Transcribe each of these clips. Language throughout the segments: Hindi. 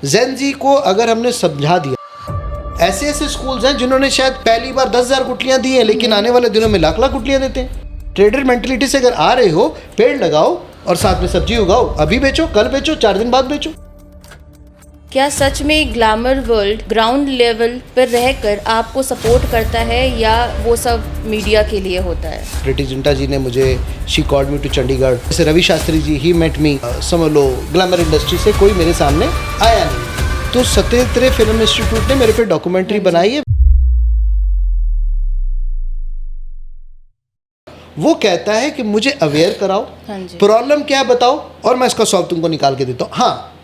जेन जी को अगर हमने समझा दिया, ऐसे ऐसे स्कूल्स हैं जिन्होंने शायद पहली बार 10,000 गुटलियां दी हैं, लेकिन आने वाले दिनों में लाख लाख गुटलियां देते हैं। ट्रेडर मेंटलिटी से अगर आ रहे हो, पेड़ लगाओ और साथ में सब्जी उगाओ, अभी बेचो, कल बेचो, 4 दिन बाद बेचो। क्या सच में ग्लैमर वर्ल्ड ग्राउंड लेवल पर रहकर आपको सपोर्ट करता है या वो सब मीडिया के लिए होता है? प्रीति जिंटा जी ने मुझे, she called me to Chandigarh. जैसे Ravi Shastri ji, he met me, समझ लो ग्लैमर इंडस्ट्री से कोई मेरे सामने आया नहीं। तो सत्येंद्र रे फिल्म इंस्टीट्यूट ने मेरे पे डॉक्यूमेंट्री बनाई है। वो कहता है कि मुझे अवेयर कराओ, प्रॉब्लम क्या है बताओ और मैं इसका सॉल्व तुमको निकाल के देता हूँ। हाँ,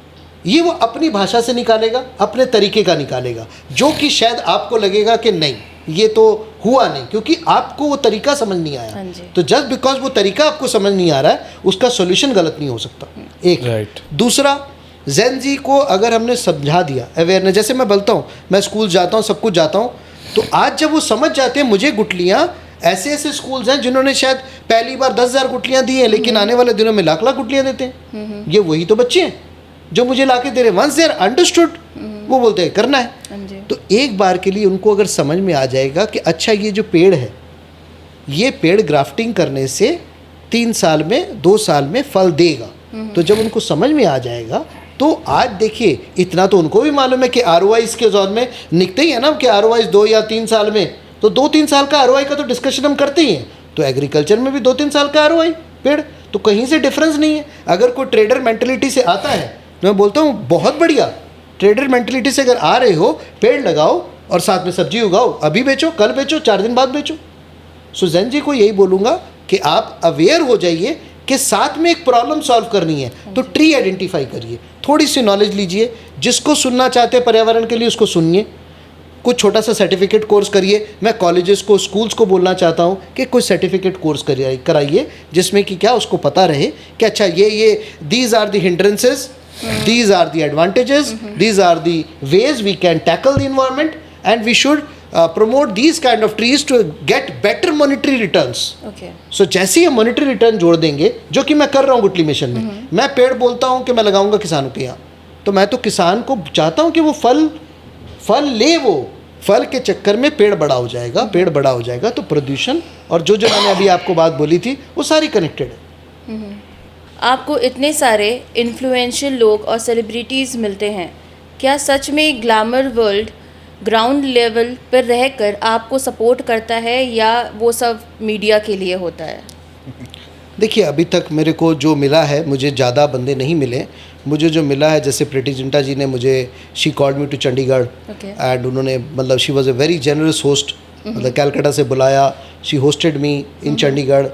ये वो अपनी भाषा से निकालेगा, अपने तरीके का निकालेगा, जो कि शायद आपको लगेगा कि नहीं ये तो हुआ नहीं, क्योंकि आपको वो तरीका समझ नहीं आया। तो जस्ट बिकॉज वो तरीका आपको समझ नहीं आ रहा है, उसका सॉल्यूशन गलत नहीं हो सकता। एक दूसरा, जेन जी को अगर हमने समझा दिया, अवेयरनेस, जैसे मैं बोलता हूँ मैं स्कूल जाता हूँ, सब कुछ जाता हूँ, तो आज जब वो समझ जाते हैं मुझे गुटलियाँ, ऐसे ऐसे स्कूल्स हैं जिन्होंने शायद पहली बार 10,000 गुटलियाँ दी हैं, लेकिन आने वाले दिनों में लाख लाख गुटलियाँ देते हैं। ये वही तो बच्चे हैं जो मुझे लाके दे रहे। वंस दे आर अंडरस्टूड, वो बोलते हैं करना है। तो एक बार के लिए उनको अगर समझ में आ जाएगा कि अच्छा ये जो पेड़ है, ये पेड़ ग्राफ्टिंग करने से 3 साल में, 2 साल में फल देगा, तो जब उनको समझ में आ जाएगा, तो आज देखिए इतना तो उनको भी मालूम है कि ROI के दौर में निकलते ही है ना कि ROI 2 या 3 साल में, तो 2-3 साल का ROI का तो डिस्कशन हम करते ही हैं। तो एग्रीकल्चर में भी 2-3 साल का ROI पेड़, तो कहीं से डिफरेंस नहीं है। अगर कोई ट्रेडर मेंटलिटी से आता है तो मैं बोलता हूँ बहुत बढ़िया, ट्रेडर मेंटलिटी से अगर आ रहे हो, पेड़ लगाओ और साथ में सब्जी उगाओ, अभी बेचो, कल बेचो, 4 दिन बाद बेचो। सो जेन जी को यही बोलूँगा कि आप अवेयर हो जाइए कि साथ में एक प्रॉब्लम सॉल्व करनी है, तो ट्री आइडेंटिफाई करिए, थोड़ी सी नॉलेज लीजिए, जिसको सुनना चाहते हैं पर्यावरण के लिए उसको सुनिए, कुछ छोटा सा सर्टिफिकेट कोर्स करिए। मैं कॉलेजेस को, स्कूल्स को बोलना चाहता हूँ कि कुछ सर्टिफिकेट कोर्स कराइए, जिसमें कि क्या उसको पता रहे कि अच्छा ये these are the hindrances, these are the advantages, these are the ways we can tackle the environment, and we should promote these kind of trees to get better monetary returns. So जैसे ही हम monetary return जोड़ देंगे, जो कि मैं कर रहा हूँ गुटली मिशन में, मैं पेड़ बोलता हूँ कि मैं लगाऊंगा किसानों के यहाँ, तो मैं तो किसान को चाहता हूँ कि वो फल ले, वो फल के चक्कर में पेड़ बड़ा हो जाएगा, पेड़ बड़ा हो जाएगा तो प्रदूषण और जो मैंने अभी आपको बात बोली थी वो सारी कनेक्टेड है। आपको इतने सारे इन्फ्लुएंशियल लोग और सेलिब्रिटीज़ मिलते हैं, क्या सच में ग्लैमर वर्ल्ड ग्राउंड लेवल पर रहकर आपको सपोर्ट करता है या वो सब मीडिया के लिए होता है? देखिए, अभी तक मेरे को जो मिला है, मुझे ज़्यादा बंदे नहीं मिले। मुझे जो मिला है, जैसे प्रीति जिंटा जी ने मुझे, she called me to Chandigarh, and उन्होंने मतलब she was a very generous host, मतलब कैलकाटा से बुलाया, she hosted me in Chandigarh,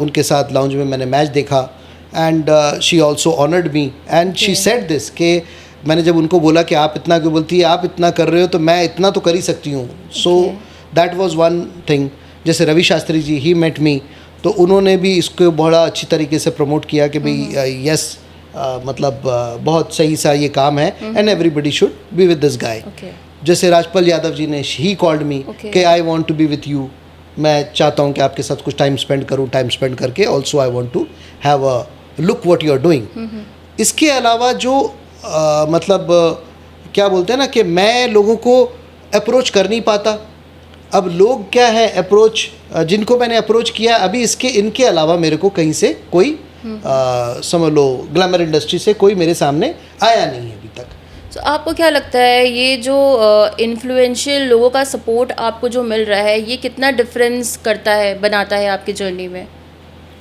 उनके साथ लाउंज में मैंने मैच देखा, and she also honoured me, and she said this कि मैंने जब उनको बोला कि आप इतना क्यों बोलती है, आप इतना कर रहे हो तो मैं इतना तो कर ही सकती हूँ। So that was one thing. जैसे रवि शास्त्री जी, ही मेट मी, तो उन्होंने भी इसको बड़ा अच्छी तरीके से प्रमोट किया कि भाई यस, मतलब बहुत सही सा ये काम है, and everybody should be with this guy. जैसे राजपाल यादव जी ने, ही कॉल्ड मी कि I want to be with you, मैं चाहता हूँ कि आपके साथ कुछ टाइम स्पेंड करूँ, टाइम स्पेंड करके also I want to have a look what you are doing. इसके अलावा जो मतलब क्या बोलते हैं ना कि मैं लोगों को अप्रोच कर नहीं पाता। अब लोग क्या है अप्रोच, जिनको मैंने अप्रोच किया, अभी इनके अलावा मेरे को कहीं से कोई समझ लो ग्लैमर इंडस्ट्री से कोई मेरे सामने आया नहीं है अभी तक। तो आपको क्या लगता है ये जो इन्फ्लुएंशियल लोगों का सपोर्ट आपको जो मिल रहा है, ये कितना डिफरेंस करता है, बनाता है आपकी जर्नी में?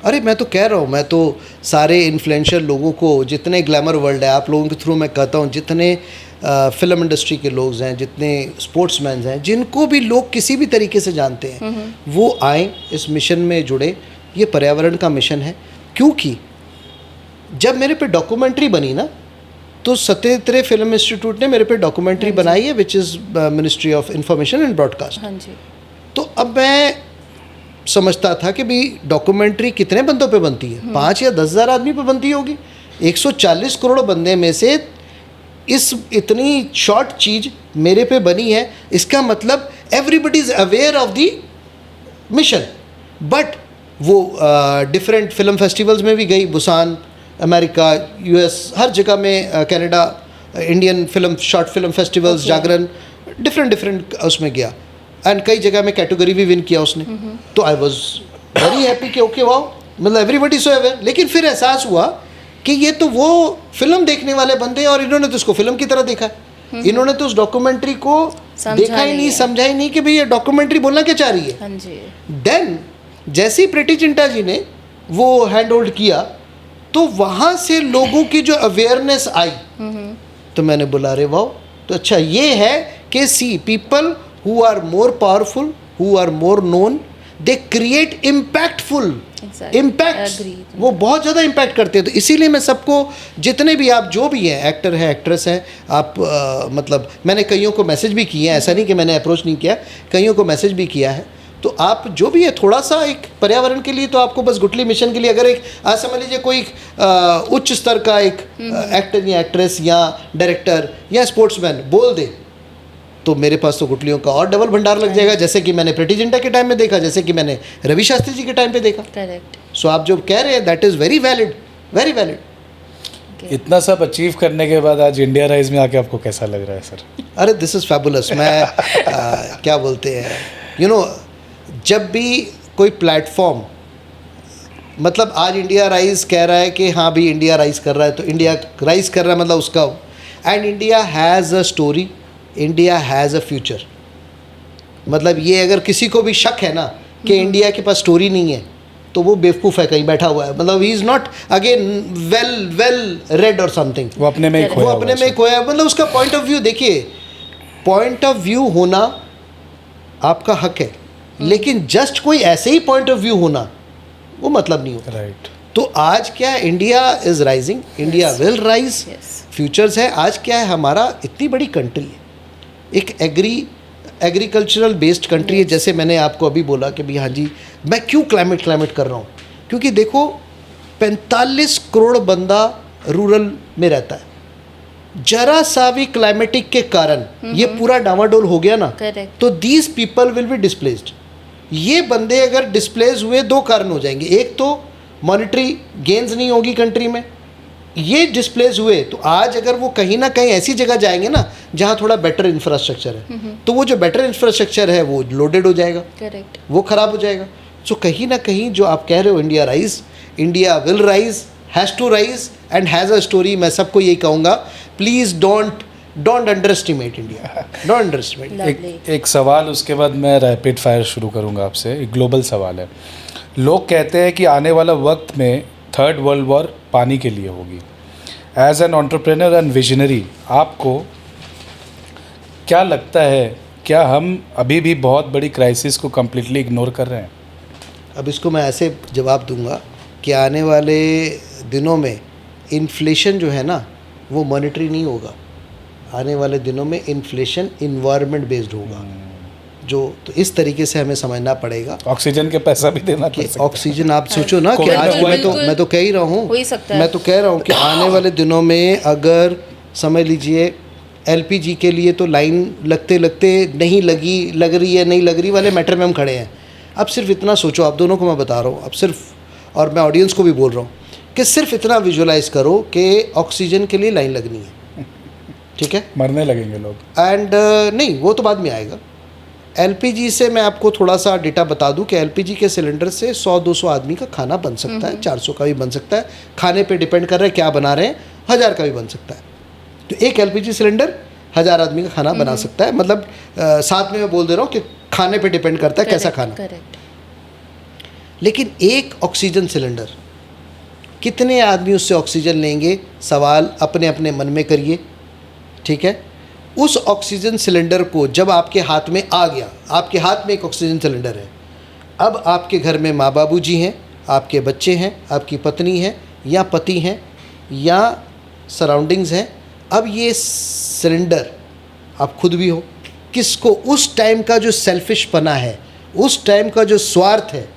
अरे मैं तो कह रहा हूँ, मैं तो सारे इन्फ्लुएंशियल लोगों को, जितने ग्लैमर वर्ल्ड है, आप लोगों के थ्रू मैं कहता हूँ, जितने फिल्म इंडस्ट्री के लोग हैं, जितने स्पोर्ट्समैन हैं, जिनको भी लोग किसी भी तरीके से जानते हैं, वो आए इस मिशन में जुड़े। ये पर्यावरण का मिशन है, क्योंकि जब मेरे पे डॉक्यूमेंट्री बनी ना, तो सत्येंद्र रे फिल्म इंस्टीट्यूट ने मेरे पे डॉक्यूमेंट्री बनाई है, which is ministry of information and broadcast. तो अब मैं समझता था कि भाई डॉक्यूमेंट्री कितने बंदों पे बनती है, 5 या 10 हज़ार आदमी पे बनती होगी। 140 करोड़ बंदे में से इस इतनी शॉर्ट चीज़ मेरे पे बनी है, इसका मतलब everybody is aware of the mission. But वो डिफरेंट फिल्म फेस्टिवल्स में भी गई, बुसान, अमेरिका, US, हर जगह में, Canada, Indian film short film festivals, Jagran, different उसमें गया एंड कई जगह में कैटेगरी भी विन किया उसने। तो आई वॉज वेरी हैप्पी कि ओके वाओ, मतलब एवरीबडी सो अवेयर। लेकिन फिर एहसास हुआ कि ये तो वो फिल्म देखने वाले बंदे और इन्होंने तो उसको फिल्म की तरह देखा है। इन्होंने तो उस डॉक्यूमेंट्री को देखा ही नहीं, समझा ही नहीं कि भाई ये डॉक्यूमेंट्री बोलना क्या चाह रही है। देन जैसे ही प्रीति जिंटा जी ने वो हैंड होल्ड किया तो वहाँ से लोगों की जो अवेयरनेस आई, तो मैंने बोला अरे वाह, तो अच्छा ये है कि see people who are more powerful, who are more known, they create impactful impact, वो बहुत ज़्यादा इम्पैक्ट करते हैं। तो इसीलिए मैं सबको, जितने भी आप जो भी हैं, एक्टर हैं, एक्ट्रेस हैं, आप मतलब मैंने कईयों को मैसेज भी किए हैं, ऐसा नहीं कि मैंने अप्रोच नहीं किया, कईयों को मैसेज भी किया है। तो आप जो भी है थोड़ा सा एक पर्यावरण के लिए, तो आपको बस गुटली मिशन के लिए अगर एक आज समझ लीजिए कोई उच्च स्तर का एक एक्टर या एक्ट्रेस या डायरेक्टर या स्पोर्ट्समैन बोल दे, तो मेरे पास तो गुटलियों का और डबल भंडार लग जाएगा, जैसे कि मैंने प्रीति जिंटा के टाइम में देखा, जैसे कि मैंने रवि शास्त्री जी के टाइम पे देखा। करेक्ट। सो आप जो कह रहे हैं that is very valid, very valid. इतना सब अचीव करने के बाद आज इंडिया राइज में आके आपको कैसा लग रहा है सर? अरे दिस इज़ फैबुलस। मैं क्या बोलते हैं, यू नो, जब भी कोई प्लेटफॉर्म, मतलब आज इंडिया राइज कह रहा है कि हाँ भी इंडिया राइज कर रहा है, तो इंडिया राइज कर रहा है मतलब उसका, and India has a story, India has a future. मतलब ये अगर किसी को भी शक है ना कि इंडिया के पास स्टोरी नहीं है, तो वो बेवकूफ़ है, कहीं बैठा हुआ है। मतलब he is not again well read और समथिंग, वो अपने में वो अपने में खोया। मतलब उसका पॉइंट ऑफ व्यू देखिए, पॉइंट ऑफ व्यू होना आपका हक है, लेकिन जस्ट कोई ऐसे ही पॉइंट ऑफ व्यू होना वो मतलब नहीं होता। राइट। तो आज क्या है, India is rising, India will rise, futures है। आज क्या है, हमारा इतनी बड़ी कंट्री है, एक एग्रीकल्चरल बेस्ड कंट्री है। जैसे मैंने आपको अभी बोला कि भाई हाँ जी, मैं क्यों क्लाइमेट कर रहा हूँ, क्योंकि देखो 45 करोड़ बंदा रूरल में रहता है। जरा सा भी क्लाइमेटिक के कारण ये पूरा डामाडोल हो गया ना, तो these people will be displaced. ये बंदे अगर डिस्प्लेस हुए, दो कारण हो जाएंगे, एक तो मॉनेटरी गेन्स नहीं होगी कंट्री में, ये डिस्प्लेस हुए तो आज अगर वो कहीं ना कहीं ऐसी जगह जाएंगे ना जहाँ थोड़ा बेटर इंफ्रास्ट्रक्चर है, तो वो जो बेटर इंफ्रास्ट्रक्चर है वो लोडेड हो जाएगा, करेक्ट, वो ख़राब हो जाएगा। सो कहीं ना कहीं जो आप कह रहे हो, India rise, India will rise, has to rise and has a story. मैं सबको यही कहूँगा, please don't underestimate India, don't underestimate. एक सवाल, उसके बाद मैं रैपिड फायर शुरू करूँगा आपसे। एक ग्लोबल सवाल है। लोग कहते हैं कि आने वाला वक्त में थर्ड वर्ल्ड वॉर पानी के लिए होगी। As an entrepreneur and visionary, आपको क्या लगता है, क्या हम अभी भी बहुत बड़ी क्राइसिस को कम्प्लीटली इग्नोर कर रहे हैं? अब इसको मैं ऐसे जवाब दूंगा कि आने वाले दिनों में इन्फ्लेशन जो है ना, वो मॉनेटरी नहीं होगा। आने वाले दिनों में इन्फ्लेशन इन्वायरमेंट बेस्ड होगा, जो तो इस तरीके से हमें समझना पड़ेगा। ऑक्सीजन के पैसा भी देना पड़ सकता है। ऑक्सीजन आप सोचो ना कि आज मैं तो कह ही रहा हूँ, मैं तो कह रहा हूँ कि आने वाले दिनों में अगर समझ लीजिए एलपीजी के लिए तो लाइन लगते लगते नहीं लग रही है, नहीं लग रही वाले मैटर में हम खड़े हैं। अब सिर्फ इतना सोचो, आप दोनों को मैं बता रहा हूँ, अब सिर्फ, और मैं ऑडियंस को भी बोल रहा हूँ कि सिर्फ इतना विजुअलाइज करो कि ऑक्सीजन के लिए लाइन लगनी है, ठीक है, मरने लगेंगे लोग। एंड नहीं, वो तो बाद में आएगा। एलपीजी से मैं आपको थोड़ा सा डेटा बता दूं कि एलपीजी के सिलेंडर से 100-200 आदमी का खाना बन सकता है, 400 का भी बन सकता है, खाने पे डिपेंड कर रहा है क्या बना रहे हैं, 1000 का भी बन सकता है। तो एक एलपीजी सिलेंडर 1000 आदमी का खाना बना सकता है। मतलब साथ में मैं बोल दे रहा हूँ कि खाने पे डिपेंड करता है कैसा खाना। लेकिन एक ऑक्सीजन सिलेंडर, कितने आदमी उससे ऑक्सीजन लेंगे, सवाल अपने अपने मन में करिए, ठीक है। उस ऑक्सीजन सिलेंडर को जब आपके हाथ में आ गया, आपके हाथ में एक ऑक्सीजन सिलेंडर है, अब आपके घर में माँ बाबूजी हैं, आपके बच्चे हैं, आपकी पत्नी है या पति हैं या सराउंडिंग्स हैं, अब ये सिलेंडर आप खुद भी हो, किसको उस टाइम का जो सेल्फिशपना है, उस टाइम का जो स्वार्थ है,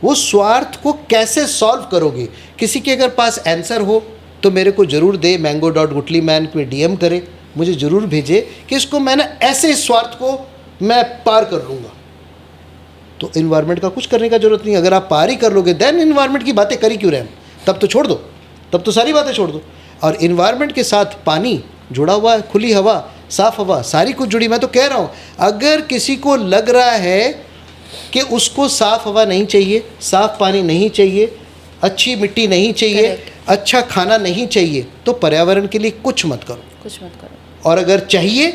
वो स्वार्थ को कैसे सॉल्व करोगे? किसी के अगर पास आंसर हो तो मेरे को ज़रूर दे, mango.guttlyman पे DM करे, मुझे ज़रूर भेजे कि इसको मैंने ऐसे स्वार्थ को मैं पार कर लूँगा। तो इन्वायरमेंट का कुछ करने का ज़रूरत नहीं। अगर आप पार ही कर लोगे, देन इन्वायरमेंट की बातें करी क्यों रहे हम? तब तो छोड़ दो, तब तो सारी बातें छोड़ दो। और इन्वायरमेंट के साथ पानी जुड़ा हुआ है, खुली हवा, साफ हवा, सारी कुछ जुड़ी। मैं तो कह रहा हूँ, अगर किसी को लग रहा है कि उसको साफ हवा नहीं चाहिए, साफ पानी नहीं चाहिए, अच्छी मिट्टी नहीं चाहिए, अच्छा खाना नहीं चाहिए, तो पर्यावरण के लिए कुछ मत करो। और अगर चाहिए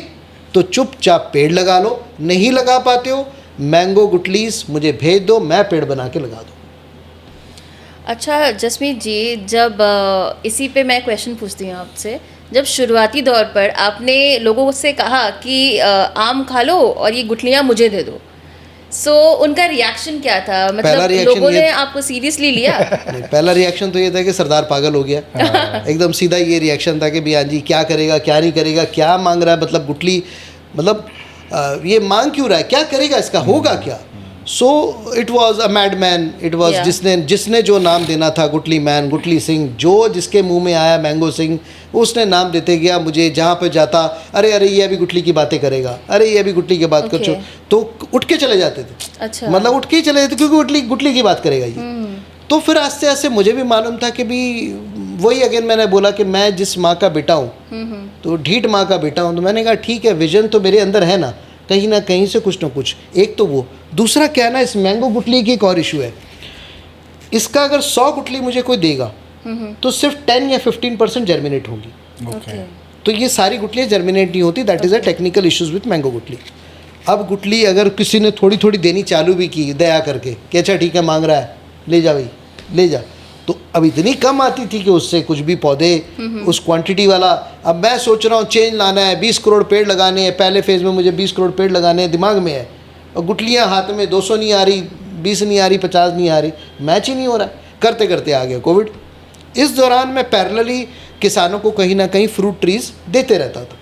तो चुपचाप पेड़ लगा लो। नहीं लगा पाते हो, मैंगो गुटलीज मुझे भेज दो, मैं पेड़ बना के लगा दूँ। अच्छा जसमीत जी, जब इसी पे मैं क्वेश्चन पूछती हूँ आपसे, जब शुरुआती दौर पर आपने लोगों से कहा कि आम खा लो और ये गुठलियाँ मुझे दे दो, सो उनका रिएक्शन क्या था? मतलब लोगों ने आपको सीरियसली लिया? नहीं, पहला रिएक्शन तो ये था कि सरदार पागल हो गया। एकदम सीधा ये रिएक्शन था कि भैया जी क्या करेगा, क्या नहीं करेगा, क्या मांग रहा है, मतलब गुटली, मतलब ये मांग क्यों रहा है, क्या करेगा, इसका होगा क्या। So it was a mad man, it was जिसने जो नाम देना था, गुटली मैन, गुटली सिंह, जो जिसके मुंह में आया मैंगो सिंह, उसने नाम देते गया। मुझे जहाँ पे जाता, अरे ये अभी गुटली की बातें करेगा, अरे ये अभी गुटली की बात कर, तो उठ के चले जाते थे। अच्छा। मतलब उठ के ही चले जाते, क्योंकि गुटली की बात करेगा ये। तो फिर आस्ते आस्ते मुझे भी मालूम था कि भी वही अगेन मैंने बोला कि मैं जिस माँ का बेटा हूँ, तो ढीठ माँ का बेटा हूँ, तो मैंने कहा ठीक है, विजन तो मेरे अंदर है ना कहीं से कुछ ना कुछ। एक तो वो, दूसरा क्या है ना, इस मैंगो गुटली की एक और इशू है। इसका अगर 100 गुटली मुझे कोई देगा तो सिर्फ 10 या 15% जर्मिनेट होंगी। तो ये सारी गुटलियाँ जर्मिनेट नहीं होती। That is a technical issues with mango गुटली। अब गुटली अगर किसी ने थोड़ी थोड़ी देनी चालू भी की दया करके कि अच्छा ठीक है मांग रहा है, ले जा भाई ले जा, तो अब इतनी कम आती थी कि उससे कुछ भी पौधे उस क्वांटिटी वाला। अब मैं सोच रहा हूँ चेंज लाना है, 20 करोड़ पेड़ लगाने हैं, पहले फेज़ में मुझे 20 करोड़ पेड़ लगाने हैं, दिमाग में है, और गुटलियाँ हाथ में 200 नहीं आ रही, 20 नहीं आ रही, 50 नहीं आ रही, मैच ही नहीं हो रहा है। करते करते आ गया कोविड। इस दौरान मैं पैरेलली किसानों को कहीं ना कहीं फ्रूट ट्रीज़ देते रहता था।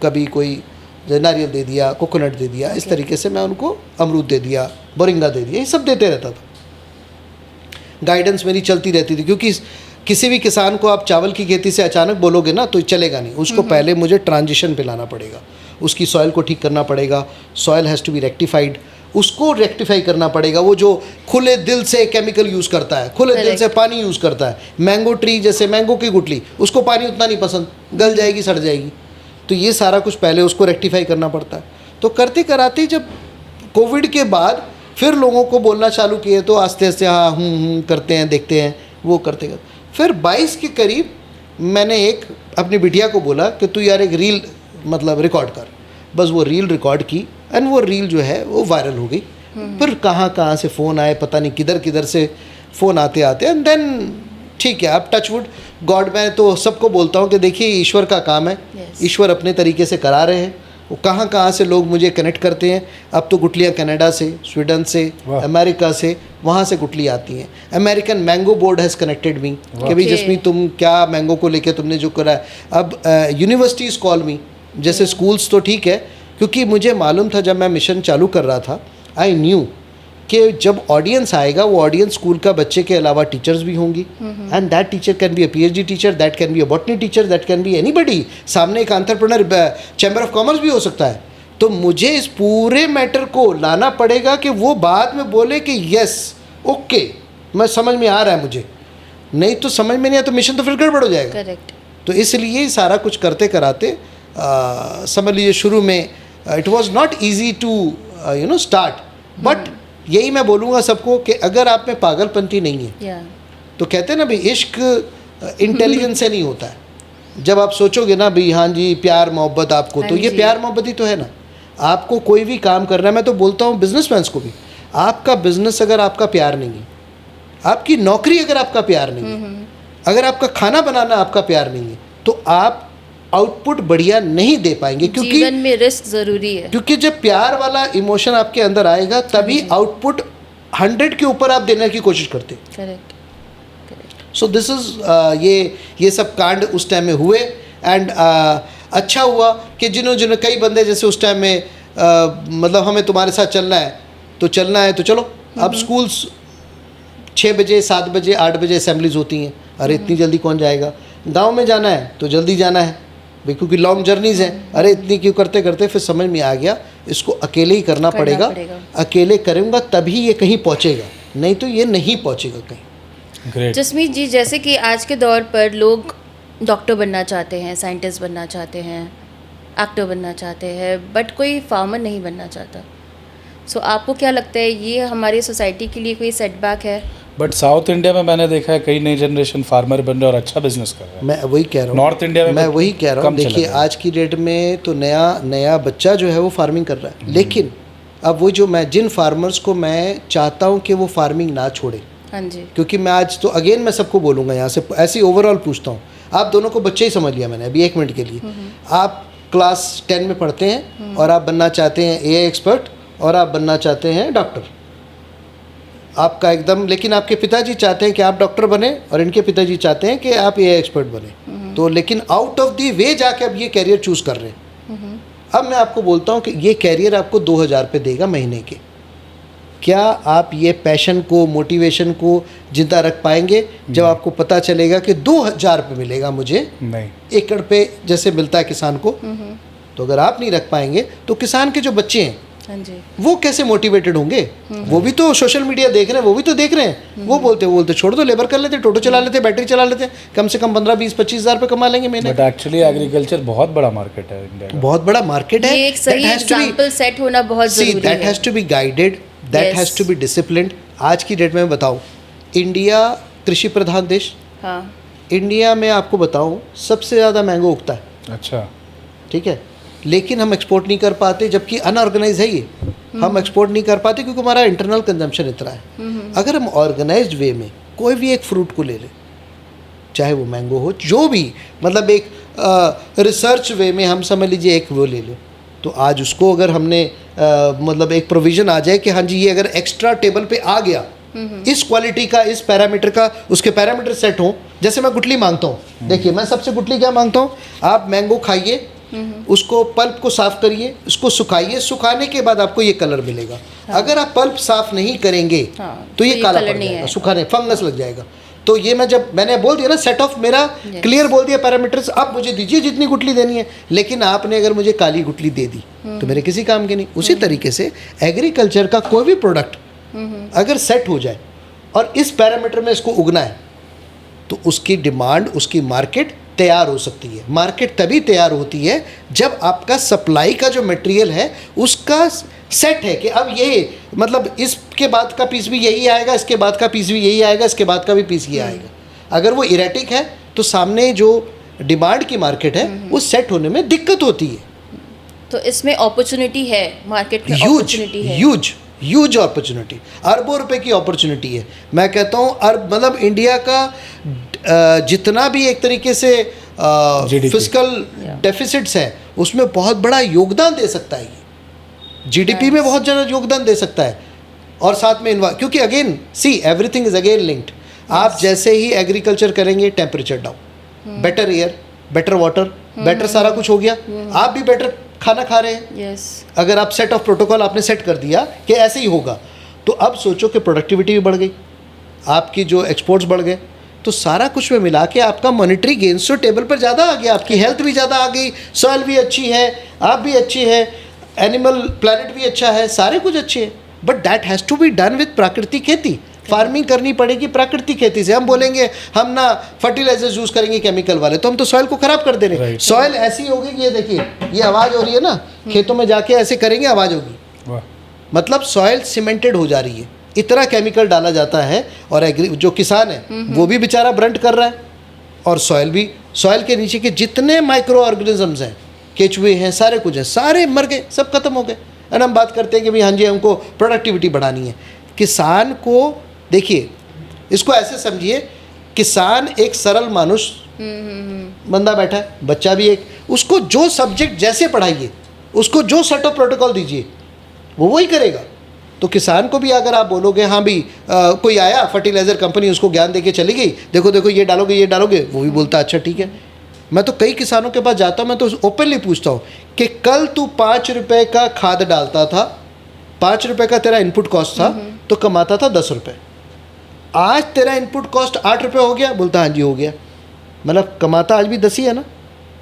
कभी कोई नारियल दे दिया, कोकोनट दे दिया, इस तरीके से मैं उनको अमरूद दे दिया, मोरिंगा दे दिया, ये सब देते रहता था। गाइडेंस मेरी चलती रहती थी, क्योंकि किसी भी किसान को आप चावल की खेती से अचानक बोलोगे ना तो चलेगा नहीं। उसको पहले मुझे ट्रांजिशन पे लाना पड़ेगा, उसकी सॉइल को ठीक करना पड़ेगा, soil has to be rectified, उसको रेक्टिफाई करना पड़ेगा। वो जो खुले दिल से केमिकल यूज़ करता है, खुले दिल से पानी यूज़ करता है, मैंगो ट्री जैसे मैंगो की गुटली, उसको पानी उतना नहीं पसंद, गल जाएगी, सड़ जाएगी, तो ये सारा कुछ पहले उसको रेक्टिफाई करना पड़ता है। तो करते कराते जब कोविड के बाद फिर लोगों को बोलना चालू किए तो आस्ते आस्ते हाँ करते हैं, देखते हैं, वो करते करते फिर 22 के करीब मैंने एक अपनी बिटिया को बोला कि तू यार एक रील मतलब रिकॉर्ड कर। बस वो रील रिकॉर्ड की एंड वो रील जो है वो वायरल हो गई। फिर कहाँ से फ़ोन आए, पता नहीं किधर से फ़ोन आते आते, एंड देन ठीक है, अब टचवुड गॉड, मैं तो सबको बोलता हूँ कि देखिए ईश्वर का काम है, ईश्वर अपने तरीके से करा रहे हैं। वो कहाँ से लोग मुझे कनेक्ट करते हैं। अब तो गुटलियाँ कनाडा से, स्वीडन से, अमेरिका से, वहाँ से गुटली आती हैं। American mango board has connected me कि भाई जसमीत तुम क्या मैंगो को लेके तुमने जो करा है। अब यूनिवर्सिटीज़ कॉल मी, जैसे स्कूल्स तो ठीक है, क्योंकि मुझे मालूम था जब मैं मिशन चालू कर रहा था, आई न्यू कि जब ऑडियंस आएगा वो ऑडियंस स्कूल का बच्चे के अलावा टीचर्स भी होंगी, and that teacher can be a PhD teacher, that can be a botany teacher, that can be anybody. सामने एक एंटरप्रेन्योर चैम्बर ऑफ कॉमर्स भी हो सकता है। तो मुझे इस पूरे मैटर को लाना पड़ेगा कि वो बाद में बोले कि यस ओके मैं समझ में आ रहा है मुझे, नहीं तो समझ में नहीं आया तो मिशन तो फिर गड़बड़ हो जाएगा। करेक्ट। तो इसलिए सारा कुछ करते कराते समझ लीजिए शुरू में it was not easy to start, but यही मैं बोलूँगा सबको कि अगर आप में पागलपंती नहीं है तो कहते हैं ना भाई इश्क इंटेलिजेंस से नहीं होता है। जब आप सोचोगे ना भाई हाँ जी प्यार मोहब्बत आपको, तो ये प्यार मोहब्बत ही तो है ना। आपको कोई भी काम करना है, मैं तो बोलता हूँ बिजनेसमैन्स को भी, आपका बिजनेस अगर आपका प्यार नहीं है, आपकी नौकरी अगर आपका प्यार नहीं है, अगर आपका खाना बनाना आपका प्यार नहीं है, तो आप आउटपुट बढ़िया नहीं दे पाएंगे। क्योंकि जीवन में रिस्क ज़रूरी है, क्योंकि जब प्यार वाला इमोशन आपके अंदर आएगा तभी आउटपुट 100 के ऊपर आप देने की कोशिश करते। करेक्ट। सो दिस इज़ ये सब कांड उस टाइम में हुए, एंड अच्छा हुआ कि जिन्होंने कई बंदे जैसे उस टाइम में मतलब हमें तुम्हारे साथ चलना है तो चलो। अब स्कूल्स 6 बजे 7 बजे 8 बजे असेंबलीज होती हैं, अरे इतनी जल्दी कौन जाएगा। गांव में जाना है तो जल्दी जाना है भाई, क्योंकि लॉन्ग जर्नीज़ हैं, अरे इतनी क्यों करते करते फिर समझ में आ गया इसको अकेले ही करना पड़ेगा। अकेले करूँगा तभी ये कहीं पहुँचेगा, नहीं तो ये नहीं पहुँचेगा कहीं। जसमीत जी, जैसे कि आज के दौर पर लोग डॉक्टर बनना चाहते हैं, साइंटिस्ट बनना चाहते हैं, एक्टर बनना चाहते हैं, बट कोई फार्मर नहीं बनना चाहता। सो आपको क्या लगता है ये हमारी सोसाइटी के लिए कोई सेटबैक है? बट साउथ इंडिया में मैंने देखा है कई नई जनरेशन फार्मर बन रहे हैं और अच्छा बिजनेस कर रहे हैं। मैं वही कह रहा हूँ, नॉर्थ इंडिया में मैं वही कह रहा हूँ। कम चला देखिए गया। आज की डेट में तो नया बच्चा जो है वो फार्मिंग कर रहा है, लेकिन अब वो जो मैं जिन फार्मर्स को मैं चाहता हूँ कि वो फार्मिंग ना छोड़े, हाँ जी, क्योंकि मैं आज तो अगेन मैं सबको बोलूँगा यहाँ से, ऐसे ओवरऑल पूछता हूँ, आप दोनों को बच्चे ही समझ लिया मैंने अभी 1 मिनट के लिए। आप क्लास 10 में पढ़ते हैं और आप बनना चाहते हैं एआई एक्सपर्ट और आप बनना चाहते हैं डॉक्टर, आपका एकदम, लेकिन आपके पिताजी चाहते हैं कि आप डॉक्टर बने और इनके पिताजी चाहते हैं कि आप एआई एक्सपर्ट बने, तो लेकिन आउट ऑफ द वे जाके अब ये कैरियर चूज़ कर रहे हैं। अब मैं आपको बोलता हूँ कि ये कैरियर आपको 2000 रुपये देगा महीने के, क्या आप ये पैशन को, मोटिवेशन को जिंदा रख पाएंगे जब आपको पता चलेगा कि 2000 रुपये मिलेगा मुझे नहीं, एकड़ पे जैसे मिलता है किसान को? तो अगर आप नहीं रख पाएंगे तो किसान के जो बच्चे हैं हाँ जी, वो कैसे मोटिवेटेड होंगे? वो भी तो सोशल मीडिया देख रहे हैं, वो भी तो देख रहे हैं, वो बोलते छोड़ दो, लेबर कर लेते, टोटो चला लेते, बैटरी चला लेते, कम से कम 15-20-25 हज़ार रुपये कमा लेंगे महीने। बट एक्चुअली एग्रीकल्चर बहुत बड़ा मार्केट है इंडिया का। बहुत बड़ा मार्केट है। ये एक सही एग्जांपल सेट होना बहुत ज़रूरी दैट है। Has to be guided, that has to be disciplined. आज की डेट में बताऊँ, इंडिया कृषि प्रधान देश, हाँ, इंडिया में आपको बताऊँ सबसे ज़्यादा मैंगो उगता है, अच्छा, ठीक है, लेकिन हम एक्सपोर्ट नहीं कर पाते, जबकि अनऑर्गेनाइज है ये। हम एक्सपोर्ट नहीं कर पाते क्योंकि हमारा इंटरनल कंजम्पशन इतना है। अगर हम ऑर्गेनाइज्ड वे में कोई भी एक फ्रूट को ले लें, चाहे वो मैंगो हो, जो भी, मतलब एक रिसर्च वे में हम समझ लीजिए एक वो ले लो, तो आज उसको अगर हमने मतलब एक प्रोविज़न आ जाए कि हाँ जी ये अगर एक्स्ट्रा टेबल पे आ गया, इस क्वालिटी का, इस पैरामीटर का, उसके पैरामीटर सेट हो, जैसे मैं गुटली मांगता हूँ, देखिए मैं सबसे गुटली क्या मांगता हूँ, आप मैंगो खाइए, उसको पल्प को साफ करिए, उसको सुखाइए, सुखाने के बाद आपको ये कलर मिलेगा। हाँ। अगर आप पल्प साफ नहीं करेंगे हाँ, तो ये काला पड़ जाएगा, सुखाने फंगस लग जाएगा। तो ये मैंने बोल दिया ना, सेट ऑफ मेरा क्लियर बोल दिया पैरामीटर्स, आप मुझे दीजिए जितनी गुटली देनी है, लेकिन आपने अगर मुझे काली गुटली दे दी तो मेरे किसी काम की नहीं। उसी तरीके से एग्रीकल्चर का कोई भी प्रोडक्ट अगर सेट हो जाए और इस पैरामीटर में इसको उगना है, तो उसकी डिमांड, उसकी मार्केट तैयार हो सकती है। मार्केट तभी तैयार होती है जब आपका सप्लाई का जो मटेरियल है उसका सेट है कि अब ये, मतलब इसके बाद का पीस भी यही आएगा, इसके बाद का पीस भी यही आएगा, इसके बाद का भी पीस ये आएगा। अगर वो इरेटिक है तो सामने जो डिमांड की मार्केट है वो सेट होने में दिक्कत होती है। तो इसमें अपॉर्चुनिटी है, मार्केट में अपॉर्चुनिटी है, ह्यूज अपॉर्चुनिटी, अरबों रुपए की अपॉर्चुनिटी है। मैं कहता हूँ मतलब इंडिया का जितना भी एक तरीके से फिस्कल डेफिसिट्स है उसमें बहुत बड़ा योगदान दे सकता है ये, जीडीपी में बहुत ज़्यादा योगदान दे सकता है। और साथ में क्योंकि again see everything is again linked. आप जैसे ही एग्रीकल्चर करेंगे, temperature down, better air, better water, better सारा कुछ हो गया, आप भी बेटर खाना खा रहे हैं। अगर आप सेट ऑफ प्रोटोकॉल आपने सेट कर दिया कि ऐसे ही होगा, तो अब सोचो कि प्रोडक्टिविटी भी बढ़ गई, आपकी जो एक्सपोर्ट्स बढ़ गए, तो सारा कुछ में मिला के आपका मॉनेटरी गेन्स तो टेबल पर ज़्यादा आ गया, आपकी हेल्थ भी ज़्यादा आ गई, सॉइल भी अच्छी है, आप भी अच्छी है, एनिमल प्लैनेट भी अच्छा है, सारे कुछ अच्छे हैं। But that has to be done with प्राकृतिक खेती। फार्मिंग करनी पड़ेगी प्राकृतिक खेती से। हम बोलेंगे हम ना फर्टिलाइजर्स यूज़ करेंगे केमिकल वाले, तो हम तो सॉइल को ख़राब कर दे रहे हैं। सॉइल ऐसी होगी कि ये देखिए ये आवाज़ हो रही है ना, खेतों में जाके ऐसे करेंगे आवाज़ होगी, मतलब सॉइल सीमेंटेड हो जा रही है, इतना केमिकल डाला जाता है। और जो किसान है वो भी बेचारा ब्रंट कर रहा है, और सॉइल भी, सॉइल के नीचे के जितने माइक्रो ऑर्गेनिजम्स हैं, केचुए हैं, सारे कुछ हैं, सारे मर गए, सब खत्म हो गए। एंड हम बात करते हैं कि भाई हाँ जी हमको प्रोडक्टिविटी बढ़ानी है। किसान को देखिए, इसको ऐसे समझिए, किसान एक सरल मानुष बंदा बैठा है, बच्चा भी एक, उसको जो सब्जेक्ट जैसे पढ़ाइए, उसको जो सेट ऑफ प्रोटोकॉल दीजिए वो वही करेगा। तो किसान को भी अगर आप बोलोगे हाँ भी कोई आया फर्टिलाइज़र कंपनी उसको ज्ञान देके चली गई, देखो देखो ये डालोगे, वो भी बोलता अच्छा ठीक है। मैं तो कई किसानों के पास जाता हूँ, मैं तो ओपनली पूछता हूँ कि कल तू 5 रुपये का खाद डालता था, 5 रुपये का तेरा इनपुट कॉस्ट था, तो कमाता था 10 रुपये। आज तेरा इनपुट कॉस्ट 8 रुपये हो गया, बोलता हाँ जी हो गया, मतलब कमाता आज भी 10 ही है ना,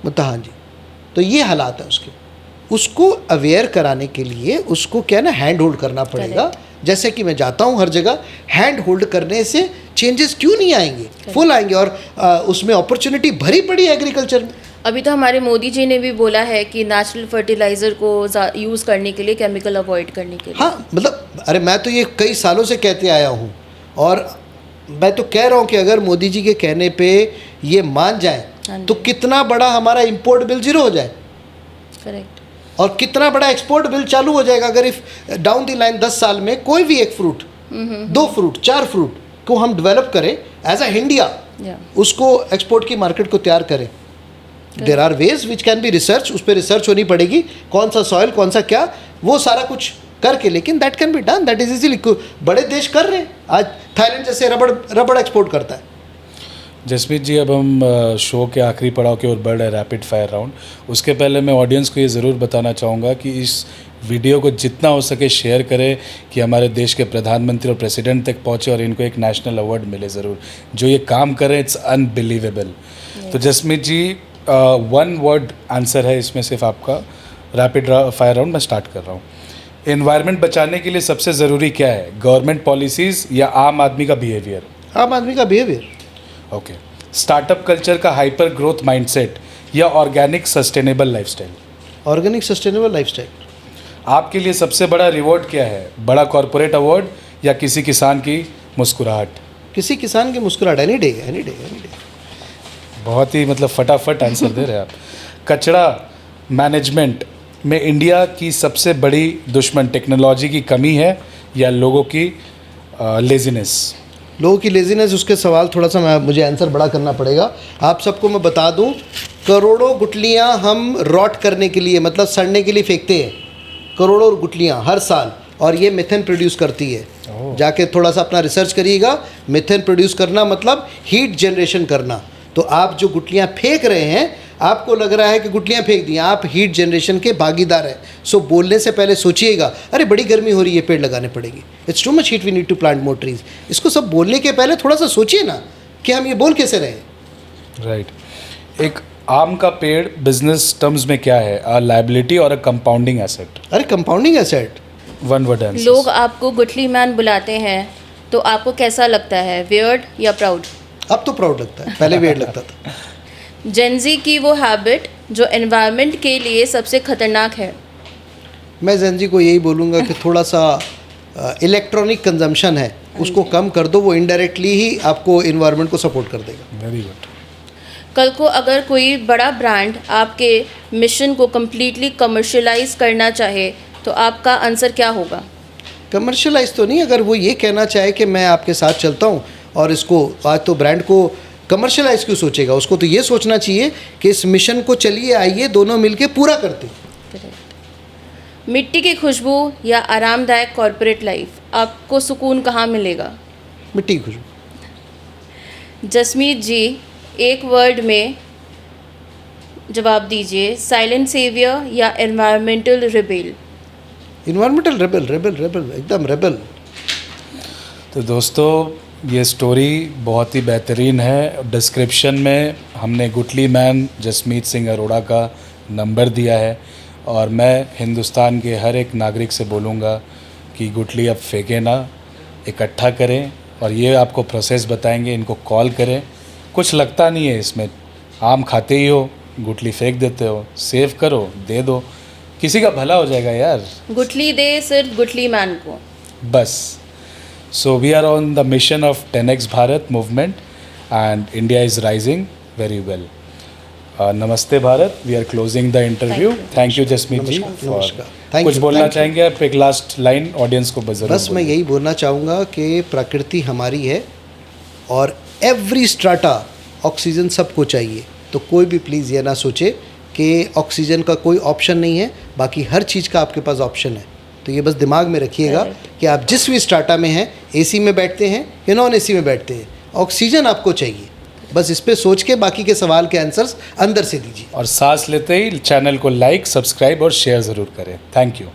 बोलता हाँ जी। तो ये हालात है उसके। उसको अवेयर कराने के लिए उसको क्या ना हैंड होल्ड करना पड़ेगा, जैसे कि मैं जाता हूँ हर जगह, हैंड होल्ड करने से चेंजेस क्यों नहीं आएंगे, फुल आएंगे। और उसमें अपॉर्चुनिटी भरी पड़ी है एग्रीकल्चर में। अभी तो हमारे मोदी जी ने भी बोला है कि नेचुरल फर्टिलाइज़र को यूज़ करने के लिए, केमिकल अवॉइड करने के लिए। हाँ मतलब अरे मैं तो ये कई सालों से कहते आया हूँ, और मैं तो कह रहा हूँ कि अगर मोदी जी के कहने पे ये मान जाए तो कितना बड़ा हमारा इंपोर्ट बिल जीरो हो जाए। करेक्ट। और कितना बड़ा एक्सपोर्ट बिल चालू हो जाएगा अगर इफ डाउन द लाइन 10 साल में कोई भी एक फ्रूट, 2 फ्रूट, 4 फ्रूट को हम डेवलप करें एज अ इंडिया, उसको एक्सपोर्ट की मार्केट को तैयार करें। There are ways which can be research, उस पर रिसर्च होनी पड़ेगी, कौन सा सॉइल, कौन सा क्या, वो सारा कुछ करके, लेकिन that can be done, that is easily. बड़े देश कर रहे हैं आज, थाईलैंड जैसे रबड़ एक्सपोर्ट करता है। जसमीत जी, अब हम शो के आखिरी पड़ाव की ओर बढ़ रहे हैं, रैपिड फायर राउंड। उसके पहले मैं ऑडियंस को ये ज़रूर बताना चाहूँगा कि इस वीडियो को जितना हो सके शेयर करें कि हमारे देश के प्रधानमंत्री और प्रेसिडेंट तक पहुँचे और इनको एक नेशनल अवार्ड मिले ज़रूर। जो ये काम करें, इट्स अनबिलीवेबल। तो जसमीत जी, 1 वर्ड आंसर है इसमें सिर्फ आपका। रैपिड फायर राउंड मैं स्टार्ट कर रहा हूँ। एनवायरनमेंट बचाने के लिए सबसे ज़रूरी क्या है, गवर्नमेंट पॉलिसीज़ या आम आदमी का बिहेवियर? आम आदमी का बिहेवियर। ओके। स्टार्टअप कल्चर का हाइपर ग्रोथ माइंडसेट या organic sustainable lifestyle? Organic sustainable lifestyle. आपके लिए सबसे बड़ा रिवॉर्ड क्या है, बड़ा कॉरपोरेट अवार्ड या किसी किसान की मुस्कुराहट? किसी किसान की मुस्कुराहट। Any day, any day, any day. बहुत ही मतलब फटाफट आंसर दे रहे हैं आप। कचरा मैनेजमेंट में इंडिया की सबसे बड़ी दुश्मन टेक्नोलॉजी की कमी है या लोगों की लेजीनेस? लोगों की लेजीनेस। उसके सवाल थोड़ा सा मुझे आंसर बड़ा करना पड़ेगा। आप सबको मैं बता दूं, करोड़ों गुठलियां हम रॉट करने के लिए, मतलब सड़ने के लिए फेंकते हैं, करोड़ों गुठलियां हर साल, और ये मिथेन प्रोड्यूस करती है। जाके थोड़ा सा अपना रिसर्च करिएगा। मिथेन प्रोड्यूस करना मतलब हीट जनरेशन करना। तो आप जो गुठलियाँ फेंक रहे हैं, आपको लग रहा है कि गुठलियाँ फेंक दी, आप हीट जनरेशन के भागीदार हैं। सो बोलने से पहले सोचिएगा, अरे बड़ी गर्मी हो रही है, पेड़ लगाने पड़ेंगे, it's too much heat, we need to plant more trees. इसको सब बोलने के पहले थोड़ा सा सोचिए ना कि हम ये बोल कैसे रहे हैं। राइट। एक आम का पेड़ बिजनेस टर्म्स में क्या है, अ लायबिलिटी और अ कंपाउंडिंग एसेट? अरे कंपाउंडिंग एसेट। 1 word answer. लोग आपको गुठली मैन बुलाते हैं तो आपको कैसा लगता है, वियर्ड या प्राउड? अब तो प्राउड लगता है, पहले वियर्ड लगता था। जेनजी की वो हैबिट जो एनवायरनमेंट के लिए सबसे खतरनाक है? मैं जेनजी को यही बोलूँगा कि थोड़ा सा इलेक्ट्रॉनिक कंजम्पशन है, उसको कम कर दो, वो इनडायरेक्टली ही आपको इन्वायरमेंट को सपोर्ट कर देगा। Very good. कल को अगर कोई बड़ा ब्रांड आपके मिशन को कम्प्लीटली कमर्शियलाइज करना चाहे तो आपका आंसर क्या होगा? कमर्शियलाइज तो नहीं, अगर वो ये कहना चाहे कि मैं आपके साथ चलता हूँ और इसको, आज तो ब्रांड को कमर्शियलाइज क्यों सोचेगा, उसको तो ये सोचना चाहिए कि इस मिशन को चलिए आइए दोनों मिलके पूरा करते हैं। मिट्टी की खुशबू या आरामदायक कॉर्पोरेट लाइफ, आपको सुकून कहाँ मिलेगा? मिट्टी की खुशबू। जसमीत जी, एक वर्ड में जवाब दीजिए, साइलेंट सेवियर या environmental rebel? Environmental rebel, rebel, rebel, एकदम रेबल। तो दोस्तों, ये स्टोरी बहुत ही बेहतरीन है। डिस्क्रिप्शन में हमने गुठली मैन जसमीत सिंह अरोड़ा का नंबर दिया है, और मैं हिंदुस्तान के हर एक नागरिक से बोलूँगा कि गुठली अब फेंके ना, इकट्ठा करें, और ये आपको प्रोसेस बताएंगे, इनको कॉल करें। कुछ लगता नहीं है इसमें, आम खाते ही हो, गुठली फेंक देते हो, सेव करो, दे दो, किसी का भला हो जाएगा यार। गुठली दे सिर्फ गुठली मैन को, बस। So we are on the mission of 10x Bharat movement and India is rising very well. Namaste Bharat, we are closing the interview. Thank you Jasmeet ji for कुछ बोलना चाहेंगे आप, एक लास्ट लाइन ऑडियंस को ज़रूर? बस मैं यही बोलना चाहूँगा कि प्रकृति हमारी है और एवरी स्ट्राटा ऑक्सीजन सबको चाहिए। तो कोई भी प्लीज़ ये ना सोचे कि ऑक्सीजन का कोई ऑप्शन नहीं है, बाकी हर चीज़ का आपके पास ऑप्शन है। तो ये बस दिमाग में रखिएगा कि आप जिस भी स्ट्राटा में हैं, एसी में बैठते हैं या नॉन एसी में बैठते हैं, ऑक्सीजन आपको चाहिए। बस इस पे सोच के बाकी के सवाल के आंसर्स अंदर से दीजिए। और सांस लेते ही चैनल को लाइक, सब्सक्राइब और शेयर ज़रूर करें। Thank you.